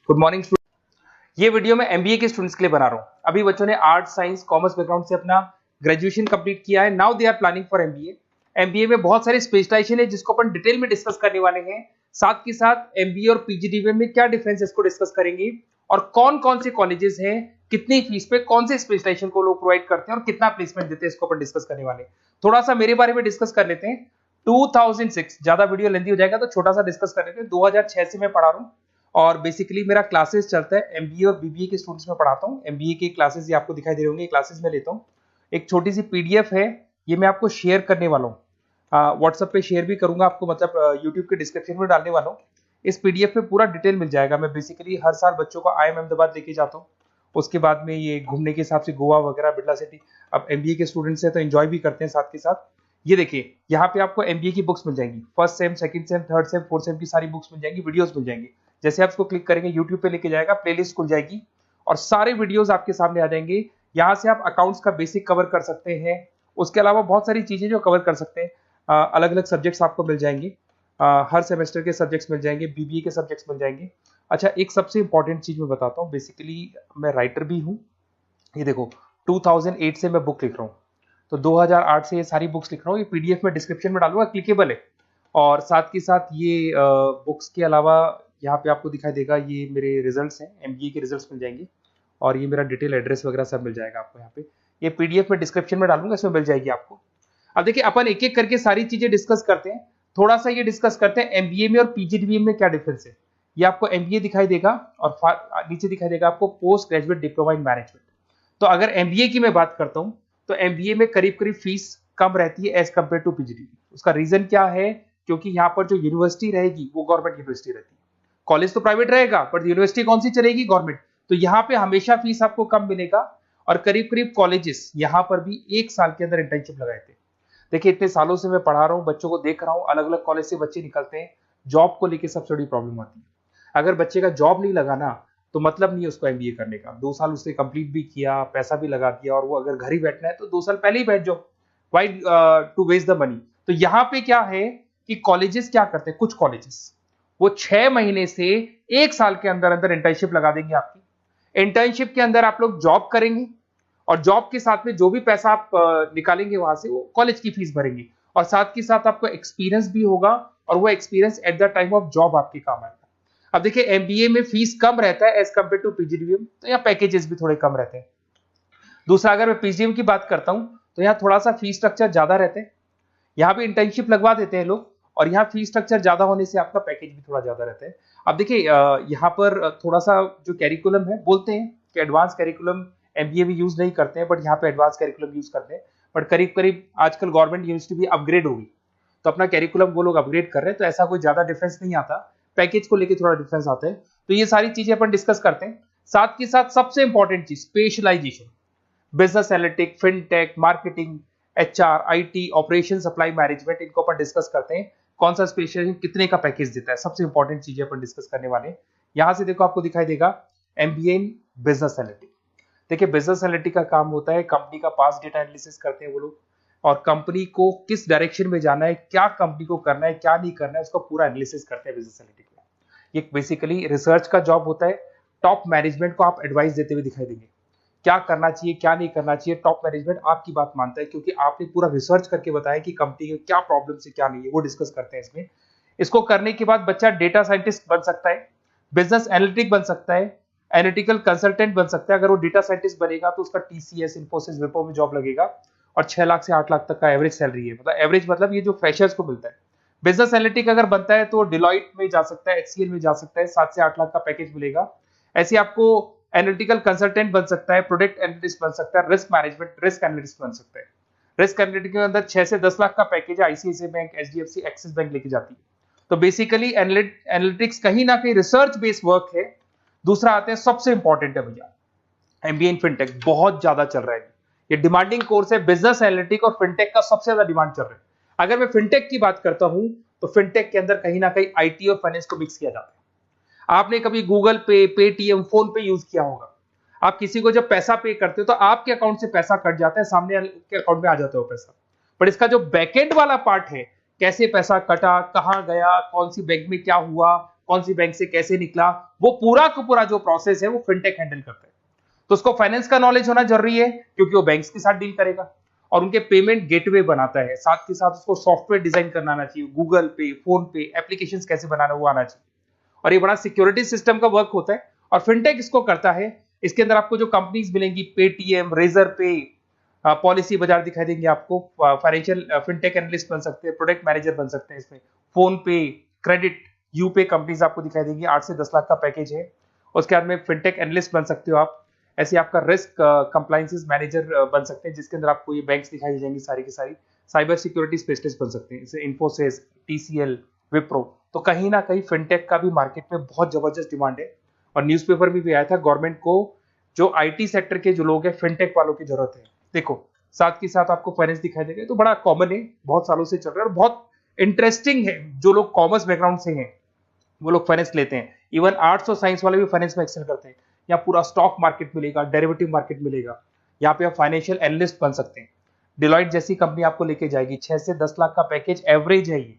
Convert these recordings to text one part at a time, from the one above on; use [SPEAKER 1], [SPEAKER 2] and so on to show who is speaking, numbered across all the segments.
[SPEAKER 1] Good morning. ये video मैं MBA के स्टूडेंट्स के लिए बना रहा हूँ। अभी बच्चों ने आर्ट साइंस कॉमर्स बैकग्राउंड से अपना ग्रेजुएशन कंप्लीट किया है। Now they are planning for MBA. MBA में बहुत सारी स्पेशलाइजेशन है जिसको अपन डिटेल में डिस्कस करने वाले हैं। साथ के साथ एमबीए और पीजीडीबीएम में क्या डिफरेंस है इसको डिस्कस करेंगे और कौन कौन से कॉलेजेस हैं, कितनी फीस पे कौन से स्पेशलाइजेशन को लोग प्रोवाइड करते हैं और कितना प्लेसमेंट देते हैं, इसको अपन डिस्कस करने वाले हैं। थोड़ा सा मेरे बारे में डिस्कस कर लेते हैं। 2006, ज्यादा वीडियो लेंथी हो जाएगा तो छोटा सा डिस्कस कर लेते हैं। 2006 से मैं पढ़ा रहा हूँ और बेसिकली मेरा क्लासेस चलता है एमबीए और बीबीए के स्टूडेंट्स में पढ़ाता हूँ। एमबीए के क्लासेस ये आपको दिखाई दे रहे होंगे, क्लासेस में लेता हूँ। एक छोटी सी पीडीएफ है, ये मैं आपको शेयर करने वाला हूँ, व्हाट्सएप पे शेयर भी करूंगा आपको, मतलब यूट्यूब के डिस्क्रिप्शन में डालने वाला हूँ। इस पीडीएफ पे पूरा डिटेल मिल जाएगा। मैं बेसिकली हर साल बच्चों को IIM अहमदाबाद लेके जाता हूँ। उसके बाद में ये घूमने के हिसाब से गोवा वगैरह, बिरला सिटी। अब एमबीए के स्टूडेंट्स हैं तो एंजॉय भी करते हैं साथ के साथ। ये देखिए, यहाँ पे आपको एमबीए की बुक्स मिल जाएंगी, first sem, second same, third same, fourth same की सारी बुक्स मिल जाएंगी, वीडियोस मिल जाएंगी। जैसे आप इसको क्लिक करेंगे यूट्यूब पे लेके जाएगा, प्लेलिस्ट खुल जाएगी और सारे वीडियोस आपके सामने आ जाएंगे। यहाँ से आप अकाउंट्स का बेसिक कवर कर सकते हैं। उसके अलावा बहुत सारी चीजें जो कवर कर सकते हैं, अलग अलग सब्जेक्ट्स आपको मिल जाएंगे। हर सेमेस्टर के सब्जेक्ट्स मिल जाएंगे, बीबीए के सब्जेक्ट्स मिल जाएंगे। अच्छा, एक सबसे इंपॉर्टेंट चीज मैं बताता हूँ। बेसिकली मैं राइटर भी हूँ। ये देखो, 2008 से मैं बुक लिख रहा हूँ, तो 2008 से ये सारी बुक्स लिख रहा हूँ। ये पीडीएफ में डिस्क्रिप्शन में डालूंगा, क्लिकेबल है। और साथ के साथ ये बुक्स के अलावा यहाँ पे आपको दिखाई देगा, ये मेरे रिजल्ट्स हैं, एमबीए के रिजल्ट्स मिल जाएंगे और ये मेरा डिटेल एड्रेस वगैरह सब मिल जाएगा आपको यहाँ पे। ये पीडीएफ में डिस्क्रिप्शन में डालूंगा, इसमें मिल जाएगी आपको। अब देखिए, अपन एक एक करके सारी चीजें डिस्कस करते हैं। थोड़ा सा ये डिस्कस करते हैं एमबीए में और पीजीडीबीएम में क्या डिफरेंस है। ये आपको एमबीए दिखाई देगा और नीचे दिखाई देगा आपको post graduate diploma in management. तो अगर एमबीए की मैं बात करता हूँ तो एमबीए में करीब करीब फीस कम रहती है एज कम्पेयर टू पीजीडीबी। उसका रीजन क्या है? क्योंकि यहाँ पर जो यूनिवर्सिटी रहेगी वो गवर्नमेंट यूनिवर्सिटी रहती है। कॉलेज तो प्राइवेट रहेगा पर यूनिवर्सिटी कौन सी चलेगी? गवर्नमेंट। तो यहाँ पे हमेशा फीस आपको कम मिलेगा। और करीब करीब कॉलेजेस यहाँ पर भी 1 साल के अंदर इंटर्नशिप लगाए थे। देखिए, इतने सालों से मैं पढ़ा रहा हूँ, बच्चों को देख रहा हूँ, अलग अलग कॉलेज से बच्चे निकलते हैं, जॉब को लेकर सबसे बड़ी प्रॉब्लम आती है। अगर बच्चे का जॉब नहीं लगा ना, तो मतलब नहीं है उसको एमबीए करने का। 2 साल उसने कंप्लीट भी किया, पैसा भी लगा दिया, और वो अगर घर ही बैठना है तो 2 साल पहले ही बैठ जाओ। Why to waste the money? तो यहाँ पे क्या है कि कॉलेजेस क्या करते हैं, कुछ कॉलेजेस वो 6 महीने से 1 साल के अंदर अंदर इंटर्नशिप लगा देंगे आपकी। इंटर्नशिप के अंदर आप लोग जॉब करेंगे और जॉब के साथ में जो भी पैसा आप निकालेंगे वहां से, वो कॉलेज की फीस भरेंगे। और साथ के साथ आपको एक्सपीरियंस भी होगा और वो experience at the time of job आपके काम आएगा। अब देखिए, एमबीए में फीस कम रहता है एज कम्पेयर टू पीजीडीबीएम, तो यहाँ पैकेजेस भी थोड़े कम रहते हैं। दूसरा, अगर मैं पीजीडीबीएम की बात करता हूं तो यहाँ थोड़ा सा फीस स्ट्रक्चर ज्यादा रहते हैं। यहाँ भी इंटर्नशिप लगवा देते हैं लोग और यहाँ फीस स्ट्रक्चर ज्यादा होने से आपका पैकेज भी थोड़ा ज्यादा रहता है। अब देखिए, यहाँ पर थोड़ा सा जो कैरिकुलम है, बोलते हैं कि एडवांस कैरिकुलम एमबीए भी यूज नहीं करते हैं, बट यहाँ पे एडवांस कैरिकुलम यूज करते हैं। बट करीब करीब आजकल गवर्नमेंट यूनिवर्सिटी भी अपग्रेड होगी, तो अपना कैरिकुलम वो लोग अपग्रेड कर रहे हैं, तो ऐसा कोई ज्यादा डिफरेंस नहीं आता। पैकेज को लेकर थोड़ा डिफरेंस आता है। तो ये सारी चीजें अपन डिस्कस करते हैं। साथ के साथ सबसे इंपॉर्टेंट चीज, specialization, business analytic, fintech, marketing, HR, IT, operation, supply management, इनको अपन डिस्कस करते हैं। कौन सा स्पेशलाइजेशन कितने का पैकेज देता है, सबसे इंपॉर्टेंट चीजें अपन डिस्कस करने वाले हैं। यहां से देखो, आपको दिखाई देगा एमबीए इन बिजनेस एनालिटिक। देखिए, बिजनेस एनालिटिक का काम होता है, कंपनी का पास डेटा एनालिसिस करते हैं वो लोग, और कंपनी को किस डायरेक्शन में जाना है, क्या कंपनी को करना है, क्या नहीं करना है, उसका पूरा एनालिसिस करते हैं बिजनेस एनालिटिक में। ये बेसिकली रिसर्च का जॉब होता है। टॉप मैनेजमेंट को आप एडवाइस देते हुए दिखाई देंगे, क्या करना चाहिए, क्या नहीं करना चाहिए। टॉप मैनेजमेंट आपकी बात मानता है क्योंकि आपने पूरा रिसर्च करके बताया कि कंपनी के क्या प्रॉब्लम है, क्या नहीं है, वो डिस्कस करते हैं इसमें। इसको करने के बाद बच्चा डेटा साइंटिस्ट बन सकता है, बिजनेस एनालिटिक बन सकता है, एनालिटिकल कंसल्टेंट बन सकता है। अगर वो डेटा साइंटिस्ट बनेगा तो उसका टीसीएस, इन्फोसिस, विप्रो में जॉब लगेगा और 6 लाख से 8 लाख तक का एवरेज सैलरी है। मतलब एवरेज मतलब ये जो फ्रेशर्स को मिलता है। बिजनेस एनालिटिक अगर बनता है तो डिलॉइट में जा सकता है, एचसीएल में जा सकता है, 7 से 8 लाख का पैकेज मिलेगा। ऐसे आपको एनालिटिकल कंसल्टेंट बन सकता है, प्रोडक्ट एनालिस्ट बन सकता है, रिस्क मैनेजमेंट, रिस्क एनालिस्ट बन सकता है। रिस्क एनालिटिक के अंदर 6 से 10 लाख का पैकेज है, ICICI bank, HDFC, axis bank लेके जाती है। तो बेसिकली एनालिटिक्स कहीं ना कहीं रिसर्च बेस्ड वर्क है। दूसरा आते हैं, सबसे इंपॉर्टेंट है भैया, एमबीए इन फिनटेक बहुत ज्यादा चल रहा है। ये डिमांडिंग कोर्स है। बिजनेस एनालिटिक और फिनटेक का सबसे ज्यादा डिमांड चल रहा है। अगर मैं फिनटेक की बात करता हूं तो फिनटेक के अंदर कहीं ना कहीं आईटी और फाइनेंस को मिक्स किया जाता है। आपने कभी गूगल पे, पेटीएम, फोन पे यूज किया होगा। आप किसी को जब पैसा पे करते हो तो आपके अकाउंट से पैसा कट जाता है, सामने के अकाउंट में आ जाता है वो पैसा। पर इसका जो बैकएंड वाला पार्ट है, कैसे पैसा कटा, कहां गया, कौन सी बैंक में क्या हुआ, कौन सी बैंक से कैसे निकला, वो पूरा का पूरा जो प्रोसेस है वो फिनटेक हैंडल करता है। तो उसको फाइनेंस का नॉलेज होना जरूरी है क्योंकि वो बैंक्स के साथ डील करेगा और उनके पेमेंट गेटवे बनाता है। साथ के साथ उसको सॉफ्टवेयर डिजाइन करना आना चाहिए, गूगल पे, फोन पे, एप्लीकेशंस कैसे बनाना वो आना चाहिए। और ये बड़ा सिक्योरिटी सिस्टम का वर्क होता है और फिनटेक इसको करता है। इसके अंदर आपको जो कंपनीज मिलेंगी, पेटीएम, रेजर पे, पॉलिसी बाजार दिखाई देंगे आपको। फाइनेंशियल फिनटेक एनालिस्ट बन सकते हैं, प्रोडक्ट मैनेजर बन सकते हैं इसमें। फोन पे, क्रेडिट, यूपे कंपनीज आपको दिखाई देंगी। 8 से 10 लाख का पैकेज है। उसके बाद में फिनटेक एनालिस्ट बन सकते हो आप। ऐसे आपका रिस्क कंप्लायंसेस मैनेजर बन सकते हैं जिसके अंदर आपको ये बैंक्स दिखाई दे जाएंगी सारी की सारी। साइबर सिक्योरिटी स्पेशलिस्ट बन सकते हैं, जैसे इन्फोसिस, टीसीएल, विप्रो। तो कहीं ना कहीं फिनटेक का भी मार्केट में बहुत जबरदस्त डिमांड है और न्यूज़पेपर में भी आया था गवर्नमेंट को जो आईटी सेक्टर के जो लोग हैं फिनटेक वालों की जरूरत है। देखो साथ के साथ आपको फाइनेंस दिखाई देगा, तो बड़ा कॉमन है, बहुत सालों से चल रहा है और बहुत इंटरेस्टिंग है। जो लोग कॉमर्स बैकग्राउंड से हैं वो लोग फाइनेंस लेते हैं। इवन आर्ट्स और साइंस वाले भी फाइनेंस में एक्सेल करते हैं। यहाँ पूरा स्टॉक मार्केट मिलेगा, डेरिवेटिव मार्केट मिलेगा। यहाँ पे आप फाइनेंशियल एनालिस्ट बन सकते हैं। डिलॉयट जैसी कंपनी आपको लेके जाएगी। 6 से 10 लाख का पैकेज एवरेज है ये,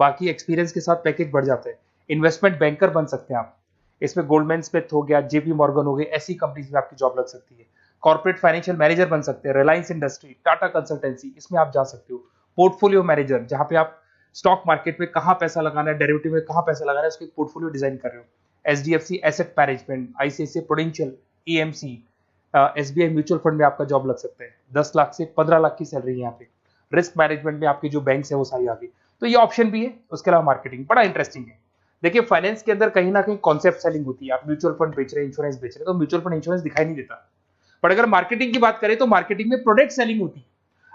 [SPEAKER 1] बाकी एक्सपीरियंस के साथ पैकेज बढ़ जाता है। इन्वेस्टमेंट बैंकर बन सकते हैं आप, इसमें गोल्डमैन स्मिथ हो गया, जेपी मॉर्गन हो गए, ऐसी कंपनीज में आपकी जॉब लग सकती है। कॉर्पोरेट फाइनेंशियल मैनेजर बन सकते हैं, रिलायंस इंडस्ट्री, टाटा कंसल्टेंसी, इसमें आप जा सकते हो। पोर्टफोलियो मैनेजर, जहां पे आप स्टॉक मार्केट में कहां पैसा लगाना है, डेरिवेटिव में कहां पैसा लगाना है, उसके पोर्टफोलियो डिजाइन कर रहे हो। HDFC asset management, ICICI prudential, AMC, SBI mutual fund में आपका जॉब लग सकता है। 10 लाख से 15 लाख की सैलरी है यहाँ पे। रिस्क मैनेजमेंट में आपकी जो बैंक्स है वो सारी आ गई। तो ये ऑप्शन भी है। उसके अलावा मार्केटिंग बड़ा इंटरेस्टिंग है। देखिए फाइनेंस के अंदर कहीं ना कहीं कॉन्सेप्ट सेलिंग होती है। आप म्यूचुअल फंड बेच रहे हैं, इंश्योरेंस बेच रहे हैं, तो म्यूचुअल फंड इंश्योरेंस दिखाई नहीं देता। पर अगर मार्केटिंग की बात करें तो मार्केटिंग में प्रोडक्ट सेलिंग होती है।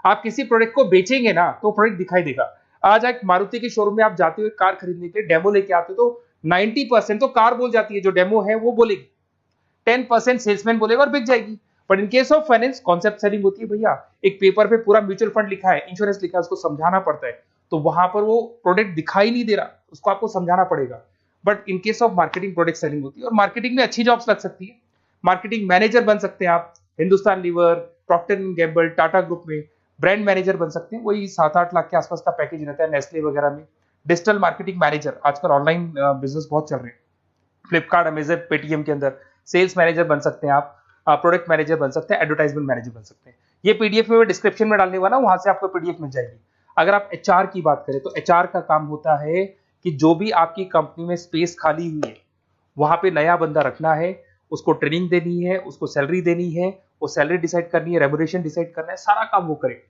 [SPEAKER 1] आप किसी प्रोडक्ट को बेचेंगे ना तो प्रोडक्ट दिखाई देगा। आज एक मारुति के शोरूम में आप जाते हुए कार खरीदने के लिए डेमो लेके आते हो तो 90% तो कार बोल जाती है, जो डेमो है वो बोलेगी, 10% सेल्समैन बोलेगा और बिक जाएगी। But in case of finance concept selling होती है। भैया एक पेपर पे पूरा म्यूचुअल फंड लिखा है, इंश्योरेंस लिखा है, उसको समझाना पड़ता है। तो वहां पर वो प्रोडक्ट दिखाई नहीं दे रहा, उसको आपको समझाना पड़ेगा। But in case of marketing product selling होती है और मार्केटिंग में अच्छी जॉब्स लग सकती है। मार्केटिंग मैनेजर बन सकते हैं आप, Hindustan lever, Procter and Gamble, Tata group में ब्रांड मैनेजर बन सकते हैं। वही 7-8 लाख के आसपास का पैकेज रहता है, नेस्ले वगैरह में। डिजिटल मार्केटिंग मैनेजर, आजकल ऑनलाइन बिजनेस बहुत चल रहे हैं, फ्लिपकार्ट, अमेजन, पेटीएम के अंदर सेल्स मैनेजर बन सकते हैं आप, प्रोडक्ट मैनेजर बन सकते हैं, एडवर्टाइजमेंट मैनेजर बन सकते हैं। ये पीडीएफ में डिस्क्रिप्शन में डालने वाला, वहां से आपको पीडीएफ मिल जाएगी। अगर आप एचआर की बात करें तो एचआर का काम होता है कि जो भी आपकी कंपनी में स्पेस खाली हुई है वहां पे नया बंदा रखना है, उसको ट्रेनिंग देनी है, उसको सैलरी देनी है, वो सैलरी डिसाइड करनी है, रेम्यूनरेशन डिसाइड करना है, सारा काम वो करे।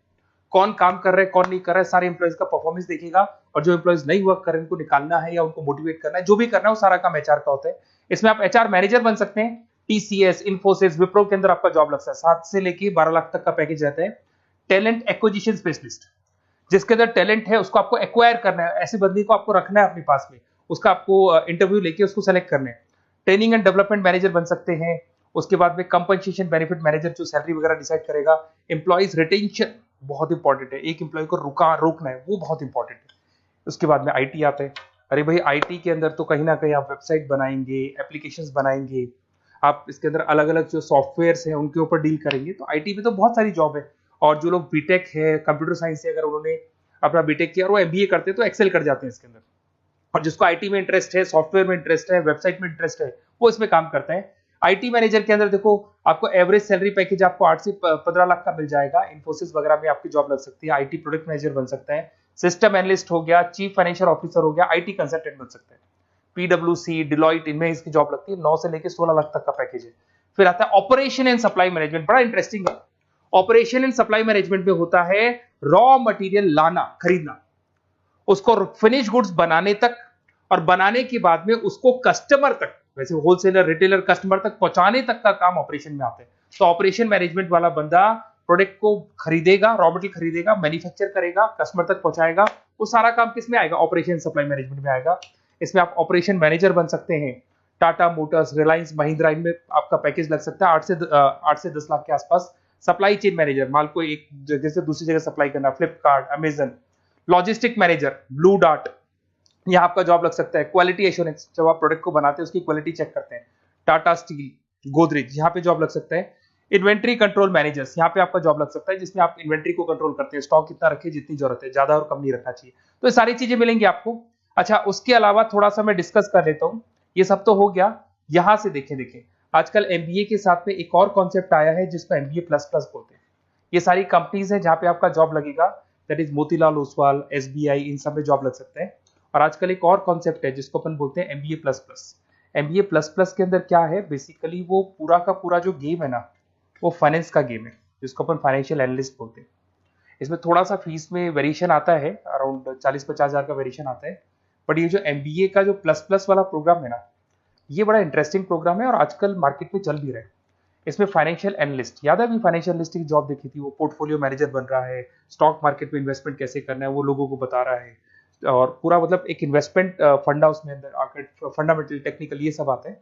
[SPEAKER 1] कौन काम कर रहा है, कौन नहीं कर रहा है, सारे एम्प्लॉइज का परफॉर्मेंस देखेगा और जो एम्प्लॉइज नहीं वर्क कर रहे हैं उनको निकालना है या उनको मोटिवेट करना है, जो भी करना है वो सारा काम एचआर का होता है। इसमें आप एचआर मैनेजर बन सकते हैं। टीसीएस, इन्फोसिस, विप्रो के अंदर आपका जॉब लगता है। 7 से लेके 12 लाख तक का पैकेज रहता है। टैलेंट एक्विजिशन स्पेशलिस्ट, जिसके अंदर टैलेंट है उसको आपको एक्वायर करना है, ऐसे बंदे को आपको रखना है अपने पास में, उसका आपको इंटरव्यू लेके उसको सेलेक्ट करना है। ट्रेनिंग एंड डेवलपमेंट मैनेजर बन सकते हैं। उसके बाद में कंपनसेशन बेनिफिट मैनेजर, जो सैलरी वगैरह डिसाइड करेगा। एम्प्लॉइज रिटेंशन बहुत इंपॉर्टेंट है, एक एम्प्लॉय को रोकना है, वो बहुत इंपॉर्टेंट है। उसके बाद में आईटी आता है। अरे भाई आईटी के अंदर तो कहीं ना कहीं आप वेबसाइट बनाएंगे, एप्लीकेशंस बनाएंगे, आप इसके अंदर अलग अलग जो सॉफ्टवेयर्स हैं उनके ऊपर डील करेंगे। तो आईटी में तो बहुत सारी जॉब है। और जो लोग बीटेक है, कंप्यूटर साइंस से अगर उन्होंने अपना बीटेक किया और वो एमबीए करते हैं तो एक्सेल कर जाते हैं इसके अंदर। और जिसको आईटी में इंटरेस्ट है, सॉफ्टवेयर में इंटरेस्ट है, वेबसाइट में इंटरेस्ट है, वो इसमें काम करता है। आईटी मैनेजर के अंदर देखो आपको एवरेज सैलरी पैकेज आपको 8 से 15 लाख का मिल जाएगा। इन्फोसिस वगैरह में आपकी जॉब लग सकती है। आईटी प्रोडक्ट मैनेजर बन सकता है, सिस्टम एनालिस्ट हो गया, चीफ फाइनेंशियल ऑफिसर हो गया, आईटी कंसल्टेंट बन सकता है। पीडब्ल्यूसी, डिलॉयट, इनमें इसकी जॉब लगती है। 9 से लेकर 16 लाख तक का पैकेज है। फिर आता है ऑपरेशन एंड सप्लाई मैनेजमेंट, बड़ा इंटरेस्टिंग है। ऑपरेशन एंड सप्लाई मैनेजमेंट में होता है रॉ मटेरियल लाना, खरीदना, उसको फिनिश गुड्स बनाने तक और बनाने के बाद में उसको कस्टमर तक, वैसे होलसेलर, रिटेलर, कस्टमर तक पहुंचाने तक का काम ऑपरेशन में आता है। तो ऑपरेशन मैनेजमेंट वाला बंदा प्रोडक्ट को खरीदेगा, रॉ मटेरियल खरीदेगा, मैन्युफैक्चर करेगा, कस्टमर तक पहुंचाएगा, वो सारा काम किस में आएगा? ऑपरेशन सप्लाई मैनेजमेंट में आएगा। इसमें आप ऑपरेशन मैनेजर बन सकते हैं। टाटा मोटर्स, रिलायंस, महिंद्रा, इनमें आपका पैकेज लग सकता है 8 से 10 लाख के आसपास। सप्लाई चेन मैनेजर, माल को एक जगह से दूसरी जगह सप्लाई करना, Flipkart, Amazon. Logistic manager, blue dart, यहाँ आपका जॉब लग सकता है। क्वालिटी एश्योरेंस, जब आप प्रोडक्ट को बनाते हैं उसकी क्वालिटी चेक करते हैं। टाटा स्टील, गोदरेज, यहाँ पे जॉब लग सकता है। इन्वेंट्री कंट्रोल मैनेजर्स, यहाँ पे आपका जॉब लग सकता है, जिसमें आप इन्वेंट्री को कंट्रोल करते हैं, स्टॉक कितना रखे, जितनी जरूरत है, ज्यादा और कम नहीं रखना चाहिए। तो ये सारी चीजें मिलेंगी आपको। अच्छा, उसके अलावा थोड़ा सा मैं डिस्कस कर लेता हूँ। ये सब तो हो गया। यहाँ से देखें आजकल एमबीए के साथ में एक और कॉन्सेप्ट आया है जिसको एमबीए प्लस प्लस बोलते हैं। ये सारी कंपनीज हैं जहाँ पे आपका जॉब लगेगा, that is Motilal Oswal, SBI, इन सब में जॉब लग सकते हैं। और आजकल एक और कॉन्सेप्ट है जिसको अपन बोलते हैं MBA plus plus. MBA plus plus के अंदर क्या है, बेसिकली वो पूरा का पूरा जो गेम है ना, वो फाइनेंस का गेम है, जिसको अपन फाइनेंशियल एनालिस्ट बोलते हैं। इसमें थोड़ा सा फीस में वेरिएशन आता है, अराउंड 40-50 हज़ार का वेरिएशन आता है। बट ये जो एमबीए का जो प्लस प्लस वाला प्रोग्राम है ना, ये बड़ा इंटरेस्टिंग प्रोग्राम है और आजकल मार्केट में चल भी रहा है। इसमें फाइनेंशियल एनालिस्ट, याद है अभी फाइनेंशियल एनालिस्ट की जॉब देखी थी, वो पोर्टफोलियो मैनेजर बन रहा है, स्टॉक मार्केट में इन्वेस्टमेंट कैसे करना है वो लोगों को बता रहा है, और पूरा मतलब एक इन्वेस्टमेंट फंडा उसमें अंदर आकर फंडामेंटल टेक्निकल ये सब आते हैं।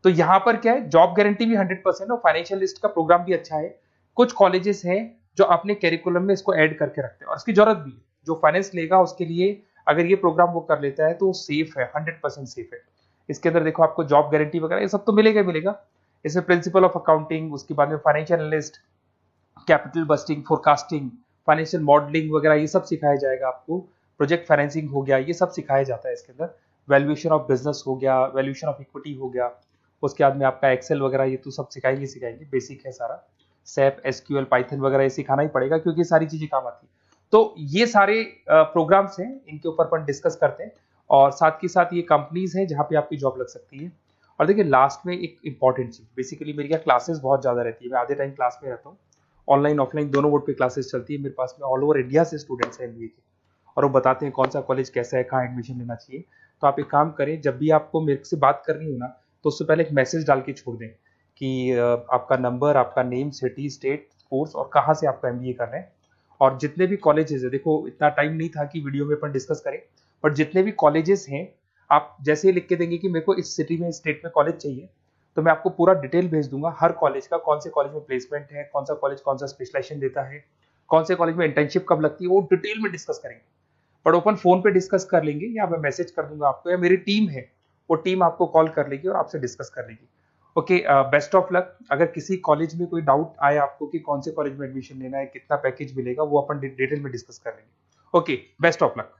[SPEAKER 1] तो यहाँ पर क्या है, जॉब गारंटी भी 100% और फाइनेंशियल लिस्ट का प्रोग्राम भी अच्छा है। कुछ कॉलेजेस हैं जो अपने कैरिकुलम में इसको ऐड करके रखते हैं और इसकी जरूरत भी है। जो फाइनेंस लेगा उसके लिए अगर ये प्रोग्राम वो कर लेता है तो सेफ है, 100% सेफ है। इसके अंदर देखो आपको जॉब गारंटी वगैरह ये सब तो मिलेगा ही मिलेगा। इसमें प्रिंसिपल ऑफ अकाउंटिंग, उसके बाद में financial analyst, capital budgeting, forecasting, financial modelling वगैरह ये सब सिखाया जाएगा आपको। प्रोजेक्ट फाइनेंसिंग हो गया, ये सब सिखाया जाता है इसके अंदर। वैल्यूएशन ऑफ बिजनेस हो गया, वैल्यूएशन ऑफ इक्विटी हो गया। उसके बाद में आपका एक्सेल वगैरह ये तो सब सिखाएंगे, बेसिक है सारा। सैप, एसक्यूएल, पाइथन वगैरह ये सिखाना ही पड़ेगा क्योंकि ये सारी चीजें काम आती है। तो ये सारे प्रोग्राम्स हैं, इनके ऊपर अपन डिस्कस करते हैं। और साथ के साथ ये कंपनीज हैं जहाँ पे आपकी जॉब लग सकती है। और देखिए लास्ट में एक इंपॉर्टेंट चीज, बेसिकली मेरी क्या क्लासेस बहुत ज्यादा रहती है, मैं आधे टाइम क्लास में रहता हूँ। ऑनलाइन ऑफलाइन दोनों मोड पे क्लासेस चलती है मेरे पास में। ऑल ओवर इंडिया से स्टूडेंट्स हैं एमबीए के, और वो बताते हैं कौन सा कॉलेज कैसा है, कहाँ एडमिशन लेना चाहिए। तो आप एक काम करें, जब भी आपको मेरे से बात करनी हो ना, तो उससे पहले एक मैसेज डाल के छोड़ दें कि आपका नंबर, आपका नेम, सिटी, स्टेट, कोर्स और कहाँ से आपका एमबीए कर रहे हैं। और जितने भी कॉलेजेस है, देखो इतना टाइम नहीं था कि वीडियो में अपन डिस्कस करें, बट जितने भी कॉलेजेस हैं आप जैसे ही लिख के देंगे कि मेरे को इस सिटी में, स्टेट में कॉलेज चाहिए, तो मैं आपको पूरा डिटेल भेज दूंगा हर कॉलेज का, कौन से कॉलेज में प्लेसमेंट है, कौन सा कॉलेज कौन सा स्पेशलाइजेशन देता है, कौन से कॉलेज में इंटर्नशिप कब लगती है, वो डिटेल में डिस्कस करेंगे। बट ओपन फोन पे डिस्कस कर लेंगे, या मैं मैसेज कर दूंगा आपको, या मेरी टीम है वो टीम आपको कॉल कर लेगी और आपसे डिस्कस कर लेगी। Okay, best of luck. अगर किसी कॉलेज में कोई डाउट आए आपको कि कौन से कॉलेज में एडमिशन लेना है, कितना पैकेज मिलेगा, वो अपन डिटेल में डिस्कस कर लेंगे। Okay, best of luck.